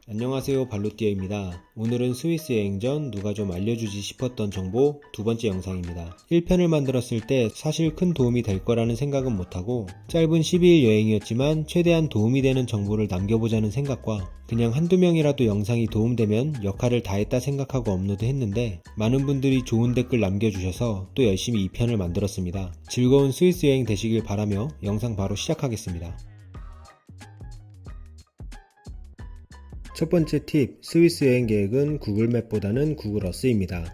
안녕하세요, 발로띠아입니다. 오늘은 스위스 여행 전 누가 좀 알려주지 싶었던 정보 두 번째 영상입니다. 1편을 만들었을 때 사실 큰 도움이 될 거라는 생각은 못하고 짧은 12일 여행이었지만 최대한 도움이 되는 정보를 남겨보자는 생각과 그냥 한두 명이라도 영상이 도움되면 역할을 다했다 생각하고 업로드 했는데 많은 분들이 좋은 댓글 남겨주셔서 또 열심히 2편을 만들었습니다. 즐거운 스위스 여행 되시길 바라며 영상 바로 시작하겠습니다. 첫 번째 팁, 스위스 여행 계획은 구글맵보다는 구글어스입니다.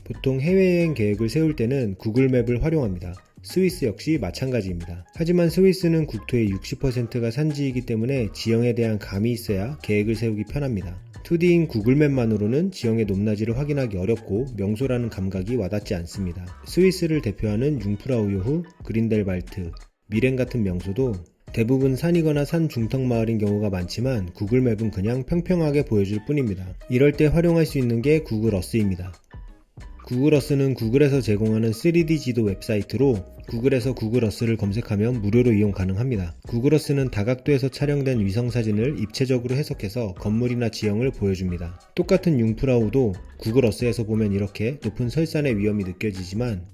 보통 해외여행 계획을 세울 때는 구글맵을 활용합니다. 스위스 역시 마찬가지입니다. 하지만 스위스는 국토의 60%가 산지이기 때문에 지형에 대한 감이 있어야 계획을 세우기 편합니다. 2D인 구글맵만으로는 지형의 높낮이를 확인하기 어렵고 명소라는 감각이 와닿지 않습니다. 스위스를 대표하는 융프라우요후, 그린델발트, 미렌 같은 명소도 대부분 산이거나 산 중턱 마을인 경우가 많지만 구글맵은 그냥 평평하게 보여줄 뿐입니다. 이럴 때 활용할 수 있는 게 구글어스입니다. 구글어스는 구글에서 제공하는 3D 지도 웹사이트로 구글에서 구글어스를 검색하면 무료로 이용 가능합니다. 구글어스는 다각도에서 촬영된 위성사진을 입체적으로 해석해서 건물이나 지형을 보여줍니다. 똑같은 융프라우도 구글어스에서 보면 이렇게 높은 설산의 위험이 느껴지지만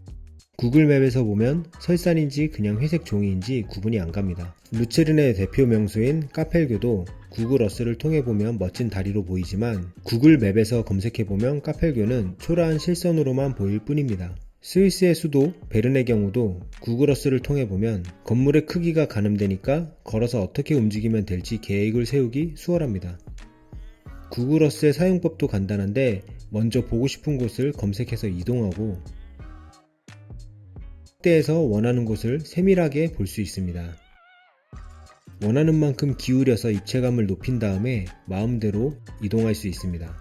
구글맵에서 보면 설산인지 그냥 회색 종이인지 구분이 안 갑니다. 루체른의 대표 명소인 카펠교도 구글어스를 통해 보면 멋진 다리로 보이지만 구글맵에서 검색해보면 카펠교는 초라한 실선으로만 보일 뿐입니다. 스위스의 수도 베른의 경우도 구글어스를 통해 보면 건물의 크기가 가늠되니까 걸어서 어떻게 움직이면 될지 계획을 세우기 수월합니다. 구글어스의 사용법도 간단한데 먼저 보고 싶은 곳을 검색해서 이동하고 확대해서 원하는 곳을 세밀하게 볼 수 있습니다. 원하는 만큼 기울여서 입체감을 높인 다음에 마음대로 이동할 수 있습니다.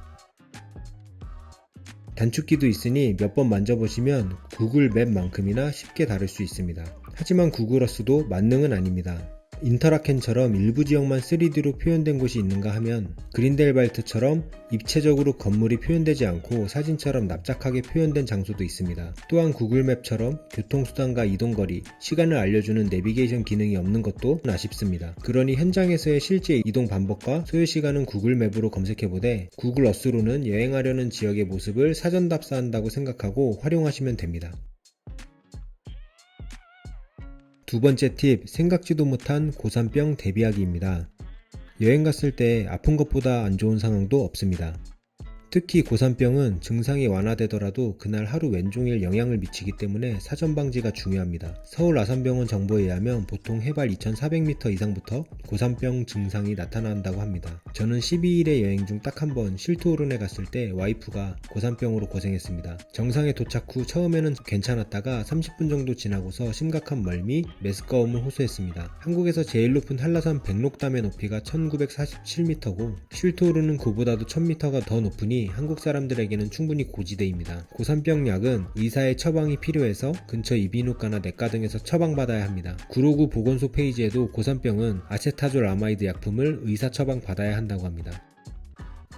단축키도 있으니 몇 번 만져보시면 구글 맵만큼이나 쉽게 다룰 수 있습니다. 하지만 구글어스도 만능은 아닙니다. 인터라켄처럼 일부 지역만 3D로 표현된 곳이 있는가 하면 그린델발트처럼 입체적으로 건물이 표현되지 않고 사진처럼 납작하게 표현된 장소도 있습니다. 또한 구글맵처럼 교통수단과 이동거리, 시간을 알려주는 내비게이션 기능이 없는 것도 아쉽습니다. 그러니 현장에서의 실제 이동 방법과 소요시간은 구글맵으로 검색해보되 구글어스로는 여행하려는 지역의 모습을 사전 답사한다고 생각하고 활용하시면 됩니다. 두 번째 팁, 생각지도 못한 고산병 대비하기입니다. 여행 갔을 때 아픈 것보다 안 좋은 상황도 없습니다. 특히 고산병은 증상이 완화되더라도 그날 하루 왼종일 영향을 미치기 때문에 사전 방지가 중요합니다. 서울 아산병원 정보에 의하면 보통 해발 2400m 이상부터 고산병 증상이 나타난다고 합니다. 저는 12일의 여행 중 딱 한 번 실토오른에 갔을 때 와이프가 고산병으로 고생했습니다. 정상에 도착 후 처음에는 괜찮았다가 30분 정도 지나고서 심각한 멀미, 메스꺼움을 호소했습니다. 한국에서 제일 높은 한라산 백록담의 높이가 1947m고 실토오른은 그보다도 1000m가 더 높으니 한국 사람들에게는 충분히 고지대입니다. 고산병 약은 의사의 처방이 필요해서 근처 이비인후과나 내과 등에서 처방받아야 합니다. 구로구 보건소 페이지에도 고산병은 아세타졸 아마이드 약품을 의사 처방받아야 한다고 합니다.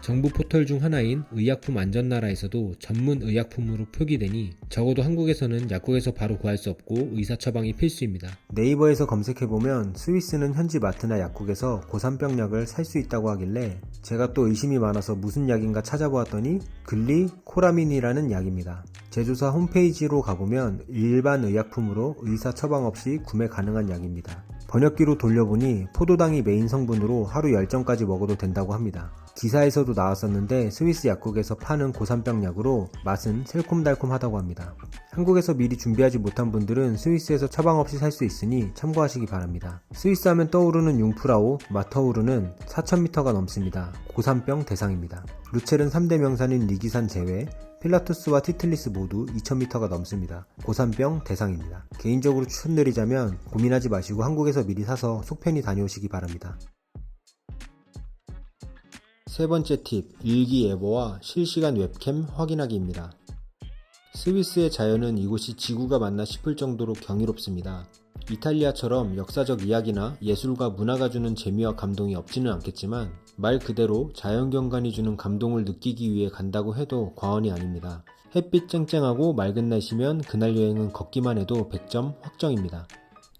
정부 포털 중 하나인 의약품 안전나라에서도 전문 의약품으로 표기되니 적어도 한국에서는 약국에서 바로 구할 수 없고 의사 처방이 필수입니다. 네이버에서 검색해보면 스위스는 현지 마트나 약국에서 고산병 약을 살 수 있다고 하길래 제가 또 의심이 많아서 무슨 약인가 찾아보았더니 글리코라민이라는 약입니다. 제조사 홈페이지로 가보면 일반 의약품으로 의사 처방 없이 구매 가능한 약입니다. 번역기로 돌려보니 포도당이 메인 성분으로 하루 10정까지 먹어도 된다고 합니다. 기사에서도 나왔었는데 스위스 약국에서 파는 고산병 약으로 맛은 새콤달콤하다고 합니다. 한국에서 미리 준비하지 못한 분들은 스위스에서 처방 없이 살 수 있으니 참고하시기 바랍니다. 스위스 하면 떠오르는 융프라우, 마터우르는 4000m가 넘습니다. 고산병 대상입니다. 루체른 3대 명산인 리기산 제외, 필라투스와 티틀리스 모두 2000m가 넘습니다. 고산병 대상입니다. 개인적으로 추천드리자면 고민하지 마시고 한국에서 미리 사서 속 편히 다녀오시기 바랍니다. 세 번째 팁, 일기예보와 실시간 웹캠 확인하기입니다. 스위스의 자연은 이곳이 지구가 맞나 싶을 정도로 경이롭습니다. 이탈리아처럼 역사적 이야기나 예술과 문화가 주는 재미와 감동이 없지는 않겠지만 말 그대로 자연경관이 주는 감동을 느끼기 위해 간다고 해도 과언이 아닙니다. 햇빛 쨍쨍하고 맑은 날씨면 그날 여행은 걷기만 해도 100점 확정입니다.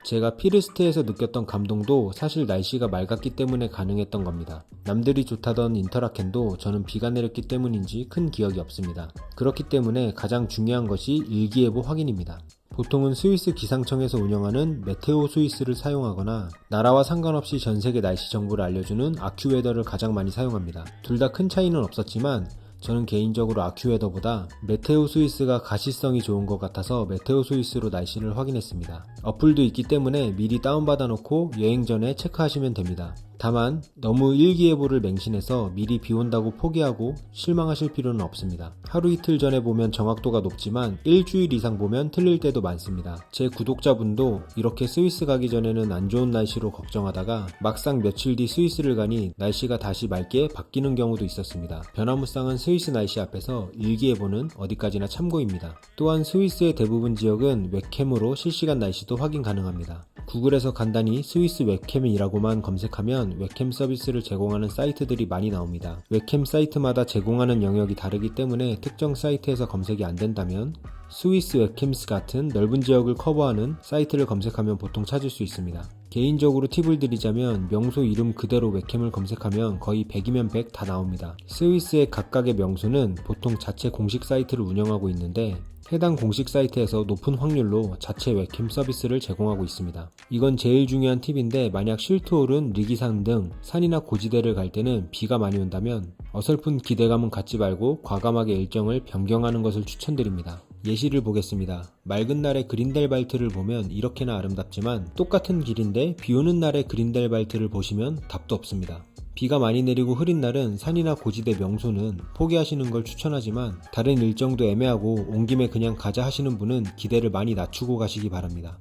제가 피르스트에서 느꼈던 감동도 사실 날씨가 맑았기 때문에 가능했던 겁니다. 남들이 좋다던 인터라켄도 저는 비가 내렸기 때문인지 큰 기억이 없습니다. 그렇기 때문에 가장 중요한 것이 일기예보 확인입니다. 보통은 스위스 기상청에서 운영하는 메테오 스위스를 사용하거나 나라와 상관없이 전 세계 날씨 정보를 알려주는 아큐웨더를 가장 많이 사용합니다. 둘 다 큰 차이는 없었지만 저는 개인적으로 아큐웨더보다 메테오 스위스가 가시성이 좋은 것 같아서 메테오 스위스로 날씨를 확인했습니다. 어플도 있기 때문에 미리 다운받아 놓고 여행 전에 체크하시면 됩니다. 다만 너무 일기예보를 맹신해서 미리 비 온다고 포기하고 실망하실 필요는 없습니다. 하루 이틀 전에 보면 정확도가 높지만 일주일 이상 보면 틀릴 때도 많습니다. 제 구독자분도 이렇게 스위스 가기 전에는 안 좋은 날씨로 걱정하다가 막상 며칠 뒤 스위스를 가니 날씨가 다시 맑게 바뀌는 경우도 있었습니다. 변화무쌍한 스위스 날씨 앞에서 일기예보는 어디까지나 참고입니다. 또한 스위스의 대부분 지역은 웹캠으로 실시간 날씨도 확인 가능합니다. 구글에서 간단히 스위스 웹캠이라고만 검색하면 웹캠 서비스를 제공하는 사이트들이 많이 나옵니다. 웹캠 사이트마다 제공하는 영역이 다르기 때문에 특정 사이트에서 검색이 안 된다면 스위스 웹캠스 같은 넓은 지역을 커버하는 사이트를 검색하면 보통 찾을 수 있습니다. 개인적으로 팁을 드리자면 명소 이름 그대로 웹캠을 검색하면 거의 100이면 100 다 나옵니다. 스위스의 각각의 명소는 보통 자체 공식 사이트를 운영하고 있는데 해당 공식 사이트에서 높은 확률로 자체 웹캠 서비스를 제공하고 있습니다. 이건 제일 중요한 팁인데 만약 실트홀은 리기산 등 산이나 고지대를 갈 때는 비가 많이 온다면 어설픈 기대감은 갖지 말고 과감하게 일정을 변경하는 것을 추천드립니다. 예시를 보겠습니다. 맑은 날의 그린델발트를 보면 이렇게나 아름답지만 똑같은 길인데 비 오는 날의 그린델발트를 보시면 답도 없습니다. 비가 많이 내리고 흐린 날은 산이나 고지대 명소는 포기하시는 걸 추천하지만 다른 일정도 애매하고 온 김에 그냥 가자 하시는 분은 기대를 많이 낮추고 가시기 바랍니다.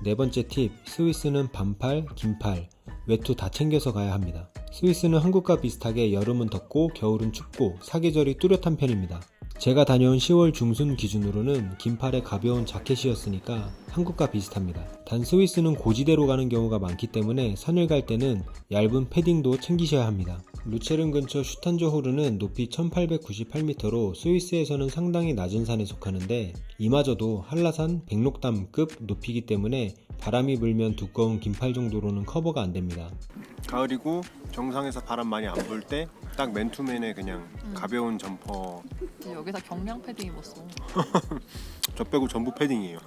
네 번째 팁, 스위스는 반팔, 긴팔, 외투 다 챙겨서 가야 합니다. 스위스는 한국과 비슷하게 여름은 덥고 겨울은 춥고 사계절이 뚜렷한 편입니다. 제가 다녀온 10월 중순 기준으로는 긴팔에 가벼운 자켓이었으니까 한국과 비슷합니다. 단 스위스는 고지대로 가는 경우가 많기 때문에 산을 갈 때는 얇은 패딩도 챙기셔야 합니다. 루체른 근처 슈탄저호르는 높이 1898m로 스위스에서는 상당히 낮은 산에 속하는데 이마저도 한라산 백록담급 높이기 때문에 바람이 불면 두꺼운 긴팔 정도로는 커버가 안됩니다. 가을이고 정상에서 바람 많이 안 불 때 딱 맨투맨에 그냥 가벼운 점퍼. 여기서 경량 패딩 입었어. 저 빼고 전부 패딩이에요.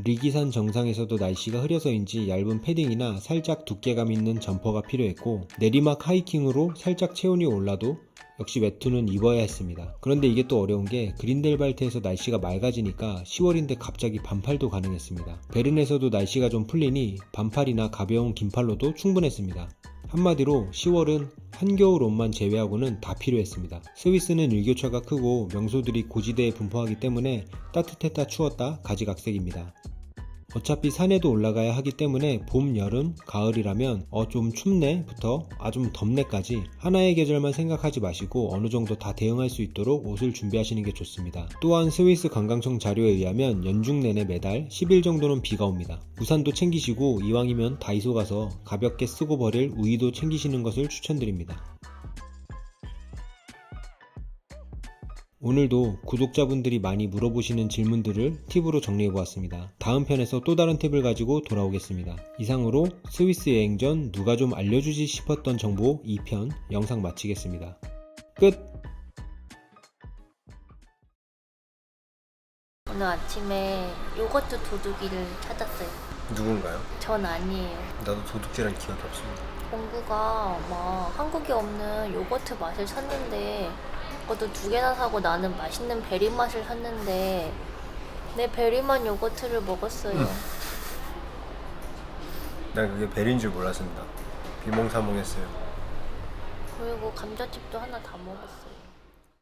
리기산 정상에서도 날씨가 흐려서인지 얇은 패딩이나 살짝 두께감 있는 점퍼가 필요했고 내리막 하이킹으로 살짝 체온이 올라도 역시 외투는 입어야 했습니다. 그런데 이게 또 어려운 게 그린델발트에서 날씨가 맑아지니까 10월인데 갑자기 반팔도 가능했습니다. 베른에서도 날씨가 좀 풀리니 반팔이나 가벼운 긴팔로도 충분했습니다. 한마디로 10월은 한겨울 옷만 제외하고는 다 필요했습니다. 스위스는 일교차가 크고 명소들이 고지대에 분포하기 때문에 따뜻했다 추웠다 가지각색입니다. 어차피 산에도 올라가야 하기 때문에 봄, 여름, 가을이라면 좀 춥네 부터 좀 덥네까지 하나의 계절만 생각하지 마시고 어느 정도 다 대응할 수 있도록 옷을 준비하시는 게 좋습니다. 또한 스위스 관광청 자료에 의하면 연중 내내 매달 10일 정도는 비가 옵니다. 우산도 챙기시고 이왕이면 다이소 가서 가볍게 쓰고 버릴 우의도 챙기시는 것을 추천드립니다. 오늘도 구독자분들이 많이 물어보시는 질문들을 팁으로 정리해보았습니다. 다음 편에서 또 다른 팁을 가지고 돌아오겠습니다. 이상으로 스위스 여행 전 누가 좀 알려주지 싶었던 정보 2편 영상 마치겠습니다. 끝! 오늘 아침에 요거트 도둑이를 찾았어요. 누군가요? 전 아니에요. 나도 도둑질한 기억이 없습니다. 공구가 막 한국에 없는 요거트 맛을 찾는데 그것도 2개나 사고 나는 맛있는 베리 맛을 샀는데 내 베리맛 요거트를 먹었어요. 난 그게 베리인 줄 몰랐습니다. 비몽사몽했어요. 그리고 감자칩도 하나 다 먹었어요.